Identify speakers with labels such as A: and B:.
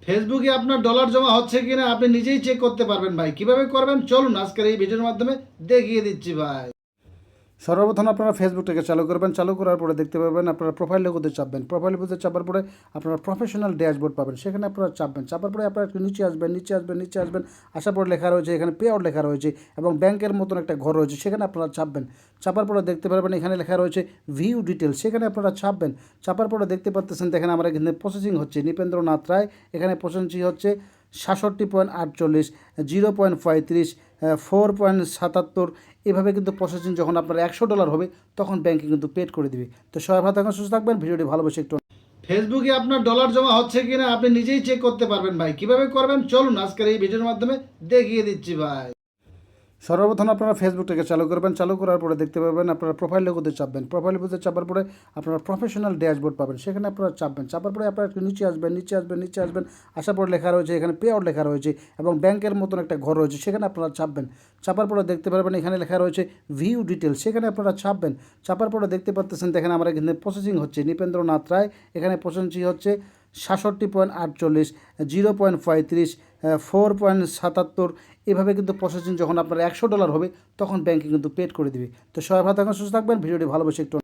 A: ফেসবুকে আপনার ডলার জমা হচ্ছে কিনা আপনি নিজেই চেক করতে পারবেন ভাই। কিভাবে করবেন চলুন আজকের এই ভিডিওর মাধ্যমে দেখিয়ে দিচ্ছি ভাই। সর্বপ্রথম আপনারা ফেসবুকটাকে চালু করবেন। চালু করার পরে দেখতে পাবেন আপনারা প্রোফাইল লোগোতে চাপবেন। প্রোফাইল লোগোতে চাপার পরে আপনারা প্রফেশনাল ড্যাশবোর্ড পাবেন, সেখানে আপনারা চাপবেন। চাপার পরে আপনারা একটু নিচে আসবেন। আসার পরে লেখা রয়েছে এখানে পে আউট লেখা রয়েছে এবং ব্যাংকের মতন একটা ঘর রয়েছে, সেখানে আপনারা চাপবেন। চাপার পরে দেখতে পারবেন এখানে লেখা রয়েছে ভিউ ডিটেলস, সেখানে আপনারা চাপবেন। চাপার পরে দেখতে পাচ্ছেন দেখেন আমার এখানে প্রসেসিং হচ্ছে নীপেন্দ্রনাথ রায়, এখানে প্রসেসিং হচ্ছে 67.48, 0.35, 4.77। এভাবে কিন্তু প্রসেসিং যখন আপনার $100 হবে তখন ব্যাংকে কিন্তু পেড করে দিবে। তো সবাই ভালো থাকুন, সুস্থ থাকবেন, ভিডিওটি ভালোবেসে একটু। ফেসবুকে আপনার ডলার জমা হচ্ছে কিনা আপনি নিজেই চেক করতে পারবেন ভাই। কিভাবে করবেন চলুন আজকের এই ভিডিওর মাধ্যমে দেখিয়ে দিচ্ছি ভাই। সর্বপ্রথম আপনারা ফেসবুকটাকে চালু করবেন। চালু করার পরে দেখতে পাবেন আপনারা প্রোফাইল লোগোতে চাপবেন। প্রোফাইল লোগোতে চাপার পরে আপনারা প্রফেশনাল ড্যাশবোর্ড পাবেন, সেখানে আপনারা চাপবেন। চাপার পরে আপনারা একটু নিচে আসবেন। আসার পরে লেখা রয়েছে এখানে পে আউট লেখা রয়েছে এবং ব্যাংকের মতন একটা ঘর রয়েছে, সেখানে আপনারা চাপবেন। চাপার পরে দেখতে পারবেন এখানে লেখা রয়েছে ভিউ ডিটেলস, সেখানে আপনারা চাপবেন। চাপার পরে দেখতে পাচ্ছেন দেখেন আমার এখানে প্রসেসিং হচ্ছে নীপেন্দ্রনাথ রায়, এখানে প্রসেসিং হচ্ছে 67.48, 0.35, 4.77। এভাবে কিন্তু প্রসেসিং যখন আপনার $100 হবে তখন ব্যাংকে কিন্তু পেড করে দিবে। তো সবাই ভালো থাকুন, সুস্থ থাকবেন, ভিডিওটি ভালোবেসে একটু।